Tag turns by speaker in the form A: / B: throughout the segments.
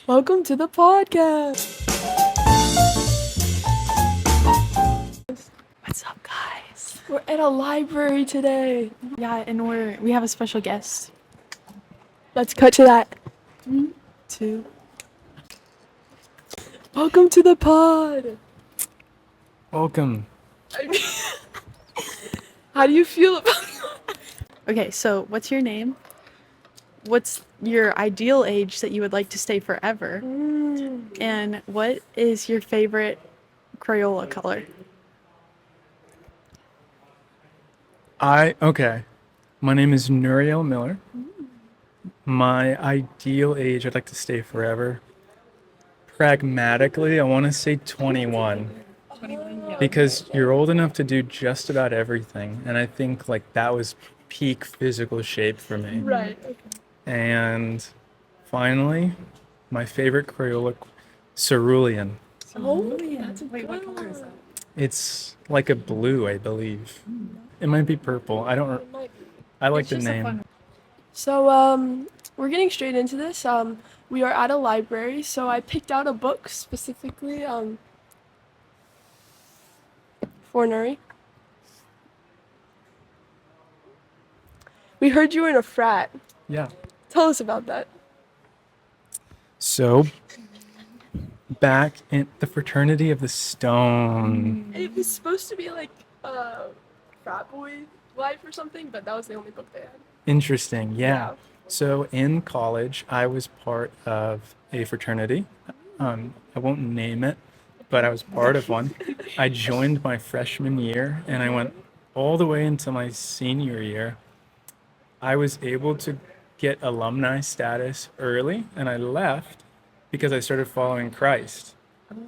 A: Welcome to the podcast.
B: What's up, guys?
A: We're at a library today.
B: Yeah, and we have a special guest.
A: Let's cut to that.
B: 3, 2.
A: Welcome to the pod.
C: Welcome.
A: How do you feel about
B: Okay, so what's your name? What's your ideal age that you would like to stay forever? And what is your favorite Crayola color?
C: Okay. My name is Nuri Miller. My ideal age, I'd like to stay forever. Pragmatically, I want to say 21.
B: 21, yeah.
C: Because you're old enough to do just about everything. And I think like that was peak physical shape for me.
A: Right. Okay.
C: And finally, my favorite Crayola, cerulean.
A: Oh, that's a
B: Wait, what
A: good
B: color is
A: one.
B: that?
C: It's like a blue, I believe. It might be purple. I don't.
A: It might be.
C: I like
B: It's
C: the
B: just a
C: name.
B: fun-
A: So, we're getting straight into this. We are at a library, so I picked out a book specifically, for Nuri. We heard you were in a frat.
C: Yeah.
A: Tell us about that.
C: So, back in the fraternity of the Stone.
A: It was supposed to be like frat boy life or something, but that was the only book they had.
C: Interesting. Yeah. So, in college, I was part of a fraternity. I won't name it, but I was part of one. I joined my freshman year and I went all the way into my senior year. I was able to get alumni status early and I left because I started following Christ.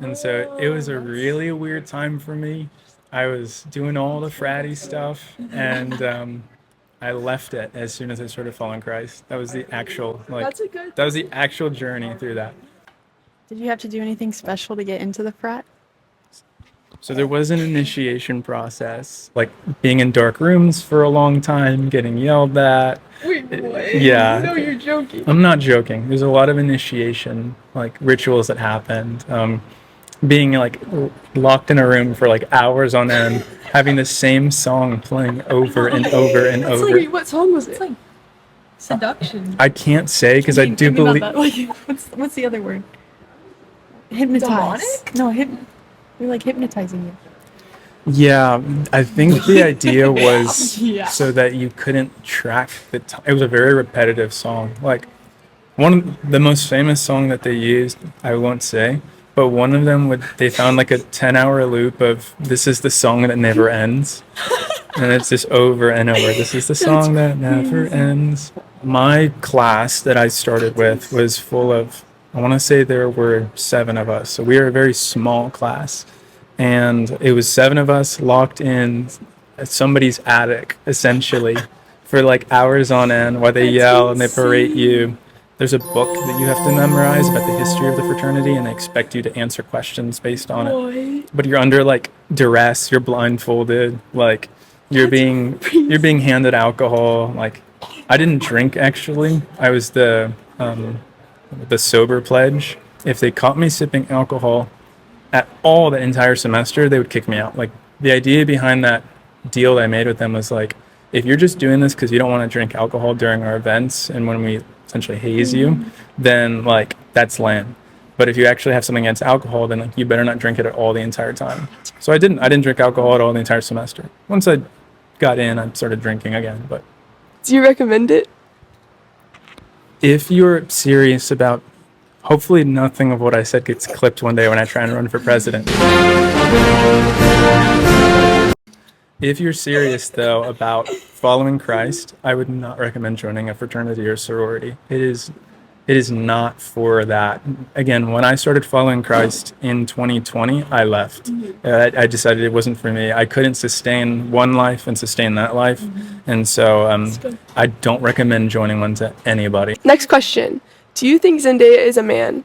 C: And so it was a really weird time for me. I was doing all the fratty stuff and I left it as soon as I started following Christ. That was the actual
A: That's a good.
C: that was the actual journey through that.
B: Did you have to do anything special to get into the frat?
C: So there was an initiation process, like being in dark rooms for a long time, getting yelled at.
A: Wait, what?
C: Yeah.
A: No, you're joking.
C: I'm not joking. There's a lot of initiation, like rituals that happened. Being like locked in a room for like hours on end, having the same song playing over and over and
A: That's
C: over.
A: like, what song was it?
B: It's like seduction.
C: I can't say because I do
B: Think about
C: believe.
B: that. Like, what's the other word? Hypnotize.
A: Demonic?
B: No, we're like hypnotizing you.
C: Yeah, I think the idea was
A: Yeah.
C: so that you couldn't track the time. It was a very repetitive song. Like one of the most famous song that they used, I won't say, but one of them they found like a 10-hour loop of this is the song that never ends. And it's just over and over. This is the song that never ends. My class that I started with was full of, I want to say there were 7 of us. So we were a very small class. And it was 7 of us locked in somebody's attic, essentially, for like hours on end while they yell and they berate you. There's a book that you have to memorize about the history of the fraternity, and they expect you to answer questions based on it.
A: Boy.
C: But you're under like duress, you're blindfolded, like you're being handed alcohol. Like I didn't drink actually. I was the sober pledge. If they caught me sipping alcohol at all the entire semester, they would kick me out. Like the idea behind that deal that I made with them was like, if you're just doing this because you don't want to drink alcohol during our events and when we essentially haze you, then like that's lame. But if you actually have something against alcohol, then like you better not drink it at all the entire time. So I didn't drink alcohol at all the entire semester. Once I got in, I started drinking again. But
A: Do you recommend it?
C: if you're serious about, hopefully nothing of what I said gets clipped one day when I try and run for president. If you're serious though about following Christ, I would not recommend joining a fraternity or sorority. It is not for that. Again, when I started following Christ in 2020, I left. I decided it wasn't for me. I couldn't sustain one life and sustain that life. And so I don't recommend joining one to anybody.
A: Next question. Do you think Zendaya is a man?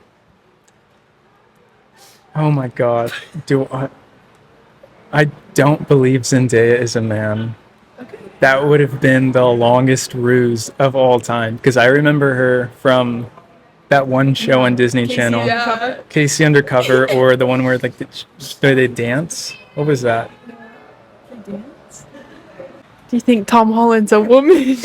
C: Oh my God. I don't believe Zendaya is a man. That would have been the longest ruse of all time. Because I remember her from that one show on Disney
B: Casey
C: Channel.
B: Undercover?
C: Casey Undercover, or the one where like they dance. What was that?
B: Do you think Tom Holland's a woman?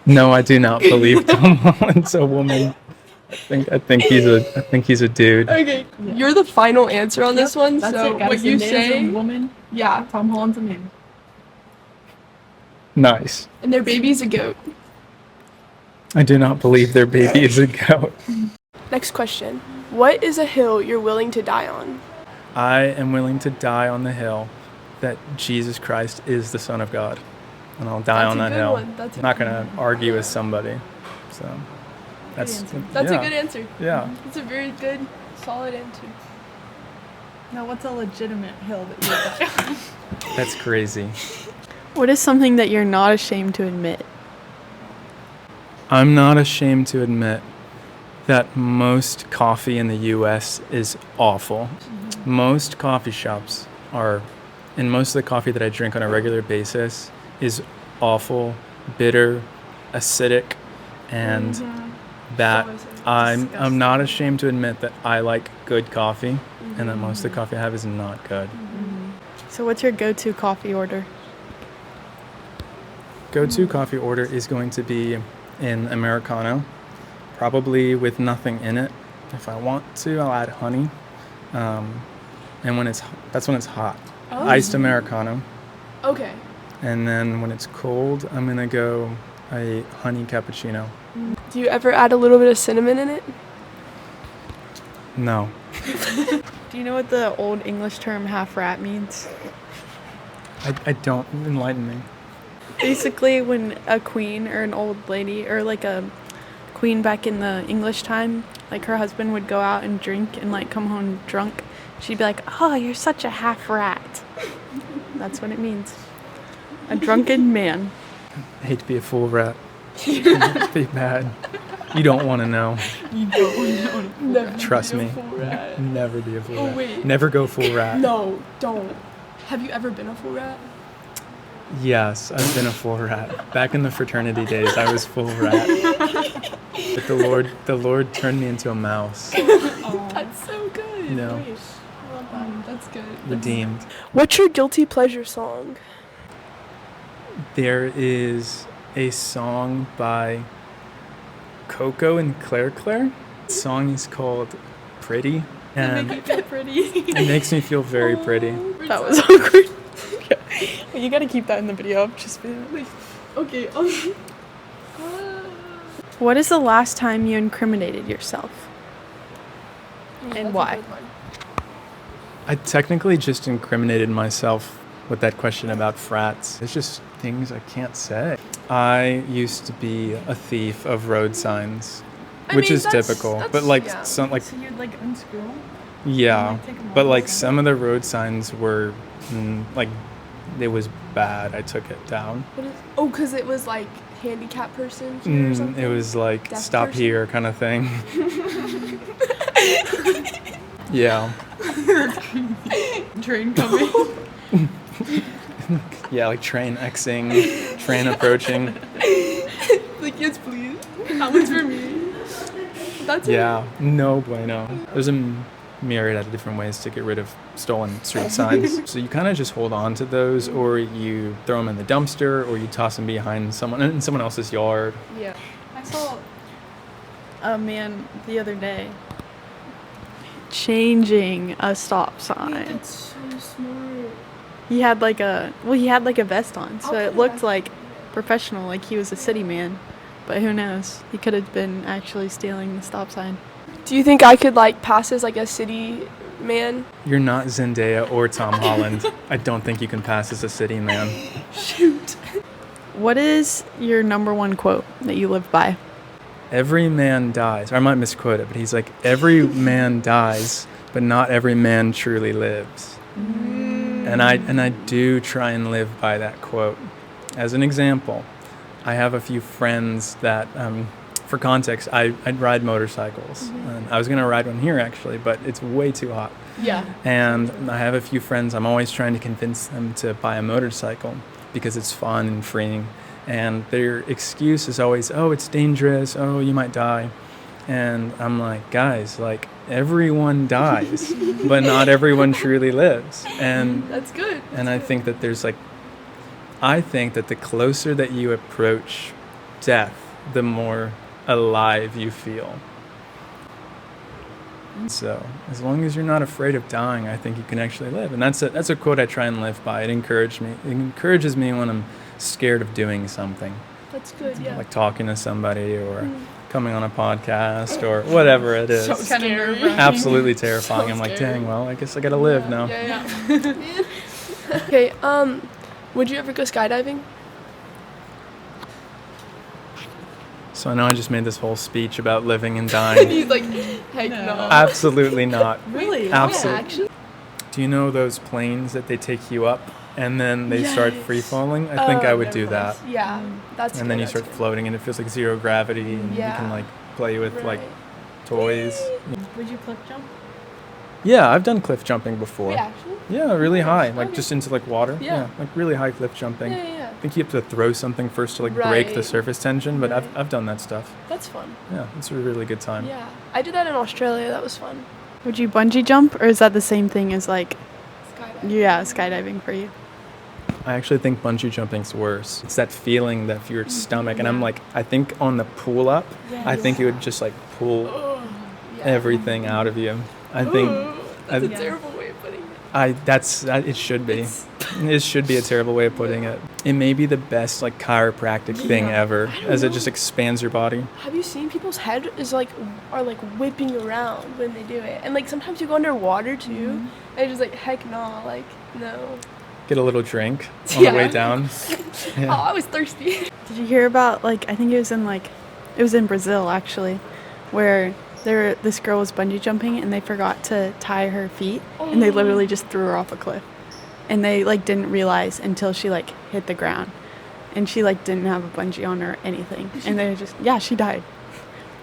C: No, I do not believe Tom Holland's a woman. I think he's a dude.
A: Okay, you're the final answer on this one.
B: That's
A: So
B: it, guys.
A: what you
B: A man's
A: say,
B: a woman.
A: yeah,
B: Tom Holland's a man.
C: Nice.
A: and their baby's a goat.
C: I do not believe their baby is a goat.
A: Next question: what is a hill you're willing to die on?
C: I am willing to die on the hill that Jesus Christ is the Son of God, and I'll die
A: That's
C: on
A: a
C: that
A: good
C: hill.
A: one. That's a
C: I'm not
A: good
C: gonna argue with somebody. So that's
A: That's
C: yeah,
A: a good answer.
C: Yeah.
A: It's a very good, solid answer.
B: Now, what's a legitimate hill that you would die on?
C: That's crazy.
B: What is something that you're not ashamed to admit?
C: I'm not ashamed to admit that most coffee in the US is awful. Most coffee shops are, and most of the coffee that I drink on a regular basis is awful, bitter, acidic, and that I'm not ashamed to admit that I like good coffee and that most of the coffee I have is not good.
B: So, what's your go-to coffee order?
C: Go-to coffee order is going to be an Americano, probably with nothing in it. If I want to, I'll add honey. And that's when it's hot.
A: Oh.
C: Iced Americano.
A: Okay.
C: And then when it's cold, I'm gonna go a honey cappuccino.
A: Do you ever add a little bit of cinnamon in it?
C: No.
B: Do you know what the old English term half rat means?
C: I don't. Enlighten me.
B: Basically, when a queen or an old lady or like a queen back in the English time, like her husband would go out and drink and like come home drunk, she'd be like, "Oh, you're such a half rat." That's what it means. A drunken man.
C: I hate to be a fool rat. It'd be bad. You don't want to know.
B: You don't know.
A: Never
C: Trust
A: be a
C: me.
A: full rat.
C: Never be a fool
A: Oh,
C: rat.
A: wait.
C: Never go full rat.
A: No, don't. Have you ever been a full rat?
C: Yes, I've been a full rat. Back in the fraternity days, I was full rat. But the Lord turned me into a mouse.
A: That's so good.
C: No.
A: Wait, I love that. That's good.
C: Redeemed.
A: What's your guilty pleasure song?
C: There is a song by Coco and Claire Claire. The song is called Pretty, and
B: Pretty.
C: it makes me feel very pretty.
B: That was awkward. You gotta keep that in the video. Just be like,
A: Okay.
B: what is the last time you incriminated yourself?
A: That's a
B: why?
A: good one.
C: I technically just incriminated myself with that question about frats. It's just things I can't say. I used to be a thief of road signs,
A: I
C: which
A: mean,
C: is
A: that's-
C: typical.
A: that's-
C: But like
A: yeah.
C: some like
B: So you'd like unscrew them?
C: yeah,
B: like, take 'em
C: but
B: off
C: like
B: or
C: some of the road signs were like it was bad. I took it down.
A: What is? Oh, because it was like handicapped person here or something.
C: It was like
A: Deaf
C: stop
A: person?
C: here kind of thing. Yeah.
B: Train coming.
C: Yeah, like train Xing, train approaching.
A: Like, yes, please. That one's for me. That's
C: Yeah, no bueno. There's a myriad of different ways to get rid of stolen street signs. So you kind of just hold on to those, or you throw them in the dumpster, or you toss them behind someone in someone else's yard.
A: it. Yeah.
B: I saw a man the other day changing a stop sign.
A: That's so smart.
B: He had like a vest on, so
A: I'll
B: it
A: put
B: looked
A: it
B: like professional, like he was a city man. But who knows? He could have been actually stealing the stop sign.
A: Do you think I could like pass as like a city man?
C: You're not Zendaya or Tom Holland. I don't think you can pass as a city man.
A: Shoot.
B: What is your number one quote that you live by?
C: Every man dies. Or I might misquote it, but he's like, every man dies, but not every man truly lives. And I do try and live by that quote. As an example, I have a few friends that, for context, I'd ride motorcycles. And I was going to ride one here actually, but it's way too hot.
A: Yeah.
C: And I have a few friends, I'm always trying to convince them to buy a motorcycle because it's fun and freeing. and their excuse is always, oh, it's dangerous, oh, you might die. And I'm like, guys, like, everyone dies, but not everyone truly lives. And
A: That's good.
C: and I think that I think that the closer that you approach death, the more alive you feel. So as long as you're not afraid of dying, I think you can actually live. And that's a quote I try and live by. It encourages me when I'm scared of doing something,
A: That's good, yeah.
C: like talking to somebody or coming on a podcast or whatever it is.
A: So scary.
C: Absolutely terrifying.
A: So
C: I'm like,
A: scary.
C: dang, well, I guess I gotta live now.
A: Yeah. Okay, would you ever go skydiving?
C: So I know I just made this whole speech about living and dying.
A: He's like, heck no.
C: Absolutely not.
B: Really?
C: Absolutely.
A: Yeah, actually.
C: Do you know those planes that they take you up and then they start
A: Yes.
C: free falling? I think I would do that.
A: Yeah, that's
C: And then
A: good,
C: you
A: that's
C: start
A: good.
C: floating and it feels like zero gravity and you
A: Yeah.
C: can like play with like
A: Right.
C: toys.
B: Would you cliff jump?
C: Yeah, I've done cliff jumping before.
A: Yeah, actually.
C: Yeah, really high, like
A: Okay.
C: just into like water.
A: Yeah.
C: Like really high cliff jumping.
A: Yeah.
C: I think you have to throw something first to like break the
A: Right.
C: surface tension, but
A: Right.
C: I've done that stuff.
A: That's fun.
C: Yeah, it's a really good time.
A: Yeah. I did that in Australia. That was fun.
B: Would you bungee jump, or is that the same thing as like,
A: Skydiving.
B: skydiving for you?
C: I actually think bungee jumping's worse. It's that feeling that for your stomach, and I'm like, I think on the pull up, I think it would just like pull
A: Yeah.
C: everything out of you. I think
A: That's a
C: I-
A: terrible way of putting it.
C: it should be. It should be a terrible way of putting it. It may be the best like chiropractic thing ever,
A: I don't
C: as it
A: know.
C: just expands your body.
A: Have you seen people's head are like whipping around when they do it? And like sometimes you go underwater too. And it's just like heck no, like no.
C: Get a little drink on the way
A: Yeah.
C: down.
A: Oh,
C: Yeah.
A: I was thirsty.
B: Did you hear about like I think it was in Brazil actually, where this girl was bungee jumping and they forgot to tie her feet and they literally just threw her off a cliff, and they like didn't realize until she like hit the ground, and she like didn't have a bungee on or anything, and they just she died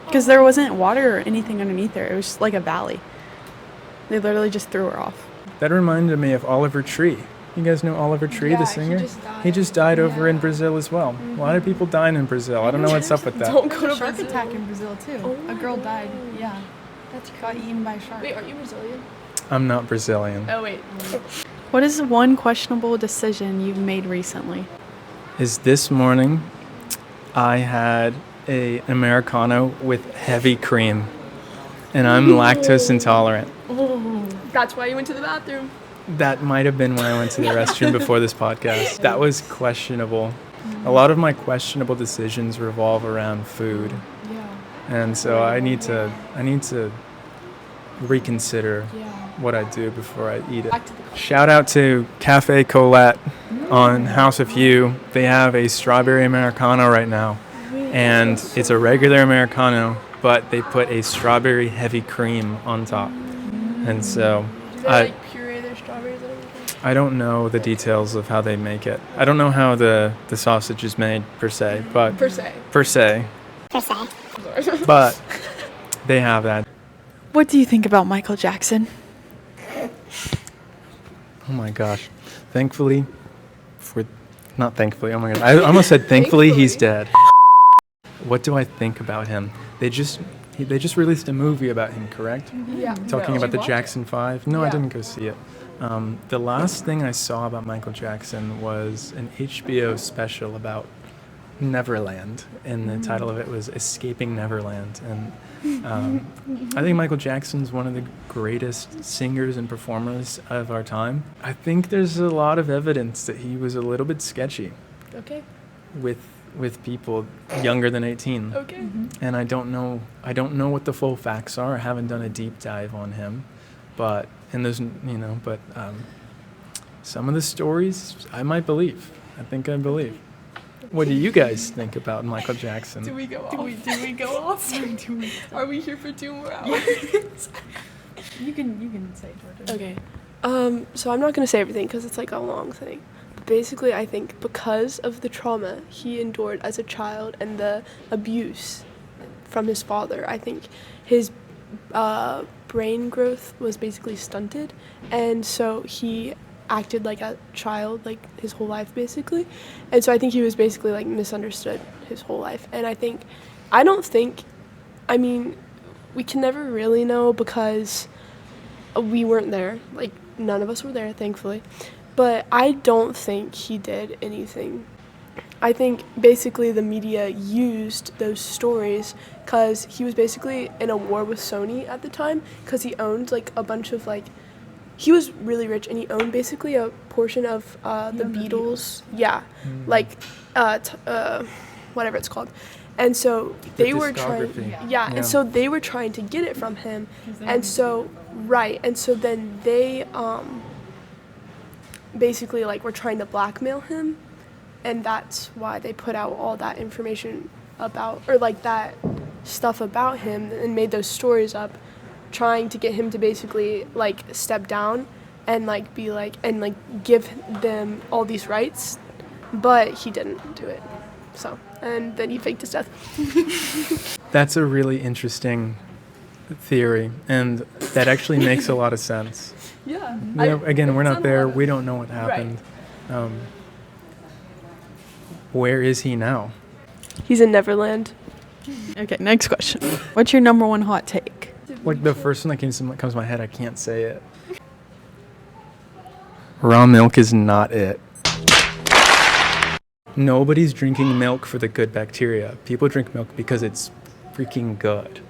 B: because there wasn't water or anything underneath her. It was just like a valley. They literally just threw her off.
C: That reminded me of Oliver Tree. You guys know Oliver Tree,
A: Yeah,
C: the
A: he
C: singer?
A: just died.
C: He just died over in
A: Yeah.
C: Brazil as well. A lot of people dying in Brazil. I don't know what's up with that.
A: Don't go to
B: Shark
A: Brazil.
B: attack in Brazil too.
A: Oh
B: A
A: my
B: girl
A: God.
B: died. Yeah,
A: That's
B: got
A: crazy.
B: eaten by a shark.
A: Wait, aren't you Brazilian?
C: I'm not Brazilian.
A: Oh wait.
B: What is one questionable decision you've made recently?
C: Is this morning I had a Americano with heavy cream, and I'm lactose intolerant.
A: That's why you went to the bathroom.
C: That might have been when I went to the restroom before this podcast. That was questionable. A lot of my questionable decisions revolve around food,
A: Yeah.
C: and so I need to reconsider what I do before I eat it.
A: Back to the
C: Shout out to Cafe Colette on House of Hue. They have a strawberry Americano right now, and it's a regular Americano, but they put a strawberry heavy cream on top. And so
A: Do they like puree their strawberries and everything?
C: I don't know the details of how they make it. I don't know how the sausage is made per se, but
A: Per se.
C: but they have that.
B: What do you think about Michael Jackson?
C: Oh my gosh. Thankfully, not thankfully, oh my god. I almost said thankfully he's dead. What do I think about him? They just released a movie about him, correct?
A: Yeah.
C: Talking
A: No.
C: about the
A: Watch it?
C: Jackson 5. No, I
A: Yeah.
C: didn't go see it. The last thing I saw about Michael Jackson was an HBO special about Neverland, and the title of it was Escaping Neverland. And I think Michael Jackson's one of the greatest singers and performers of our time. I think there's a lot of evidence that he was a little bit sketchy
A: Okay.
C: with people younger than 18.
A: Okay.
C: And I don't know what the full facts are. I haven't done a deep dive on him, but some of the stories I might believe. I think I believe. What do you guys think about Michael Jackson?
A: Do we go off? Do we go off? Are we here for 2 more hours?
B: You can say Georgia.
A: Okay. So I'm not gonna say everything because it's like a long thing. But basically, I think because of the trauma he endured as a child and the abuse from his father, I think his brain growth was basically stunted, and so he acted like a child like his whole life basically, and so I think he was basically like misunderstood his whole life. And I mean, we can never really know because we weren't there, like none of us were there thankfully, but I don't think he did anything. I think basically the media used those stories because he was basically in a war with Sony at the time because he owned like a bunch of like, he was really rich and he owned basically a portion of the Beatles. Yeah, like whatever it's called. And so they were trying, and so they were trying to get it from him. And so, right, and so then they basically like were trying to blackmail him. And that's why they put out all that information about, or like that stuff about him and made those stories up, trying to get him to basically like step down and like be like, and like give them all these rights, but he didn't do it. So, and then he faked his death.
C: That's a really interesting theory, and that actually makes a lot of sense.
A: Yeah.
C: Again, we're not there. We don't know what happened. Right. Where is he now?
A: He's in Neverland.
B: Okay, next question. What's your number one hot take?
C: Like the first one that comes to my head, I can't say it. Raw milk is not it. Nobody's drinking milk for the good bacteria. People drink milk because it's freaking good.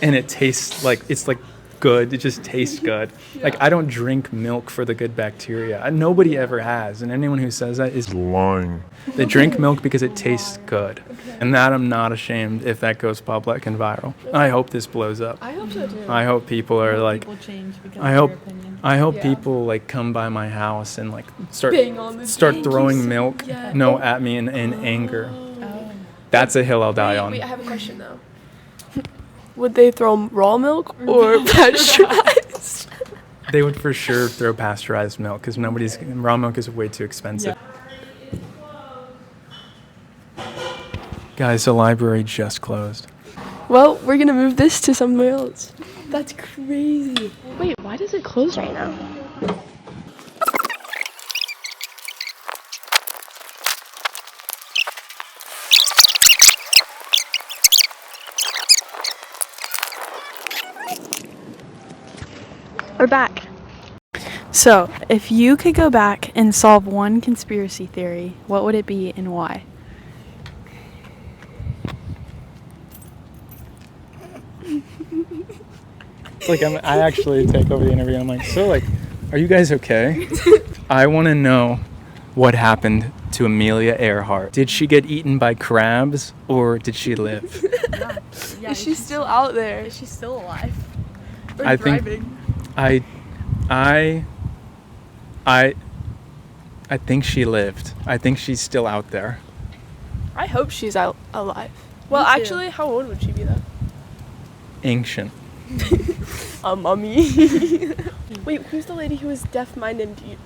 C: And it tastes like, it's like good. It just tastes good. Yeah. Like, I don't drink milk for the good bacteria. Nobody ever has. And anyone who says that is lying. They drink milk because it tastes good. Okay. And that I'm not ashamed if that goes public and viral. I hope this blows up.
A: I hope so too.
C: I hope people are like,
B: people change because
C: I
B: of
C: hope,
B: their opinion.
C: I hope people like come by my house and like start
A: Thank
C: throwing milk at me in anger. That's a hill I'll die on.
A: Wait, I have a question though. Would they throw raw milk or pasteurized?
C: They would for sure throw pasteurized milk because raw milk is way too expensive. Yeah. Guys, the library just closed.
A: Well, we're gonna move this to somewhere else. That's crazy. Wait, why does it close right now? We're back.
B: So, if you could go back and solve one conspiracy theory, what would it be and why?
C: It's like I actually take over the interview and I'm like, so like, are you guys okay? I want to know what happened to Amelia Earhart. Did she get eaten by crabs or did she live?
A: Yeah, is she still out there?
B: Is she still alive?
C: Or thriving? I think she lived. I think she's still out there.
A: I hope she's alive. Well, actually, how old would she be though?
C: Ancient.
A: A mummy. Wait, who's the lady who was deaf-blind and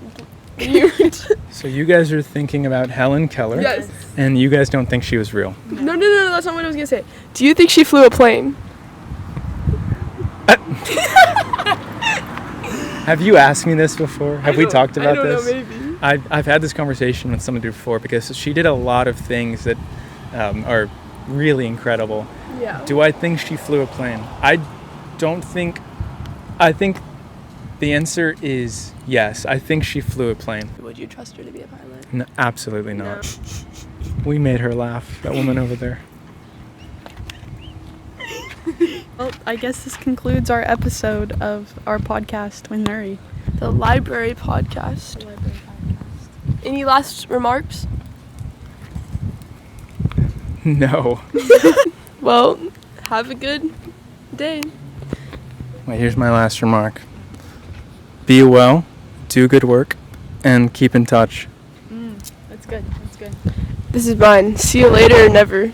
A: mute?
C: So you guys are thinking about Helen Keller.
A: Yes.
C: And you guys don't think she was real.
A: No, that's not what I was gonna say. Do you think she flew a plane?
C: Have you asked me this before? Have we talked about this?
A: I don't know, maybe.
C: I've had this conversation with somebody before because she did a lot of things that are really incredible.
A: Yeah.
C: Do I think she flew a plane? I think the answer is yes. I think she flew a plane.
A: Would you trust her to be a pilot?
C: No, absolutely not. No. We made her laugh, that woman over there.
B: Well, I guess this concludes our episode of our podcast with Nuri.
A: The library podcast. Any last remarks?
C: No.
A: Well, have a good day.
C: Wait, here's my last remark. Be well, do good work, and keep in touch.
B: That's good.
A: This is mine. See you later or never.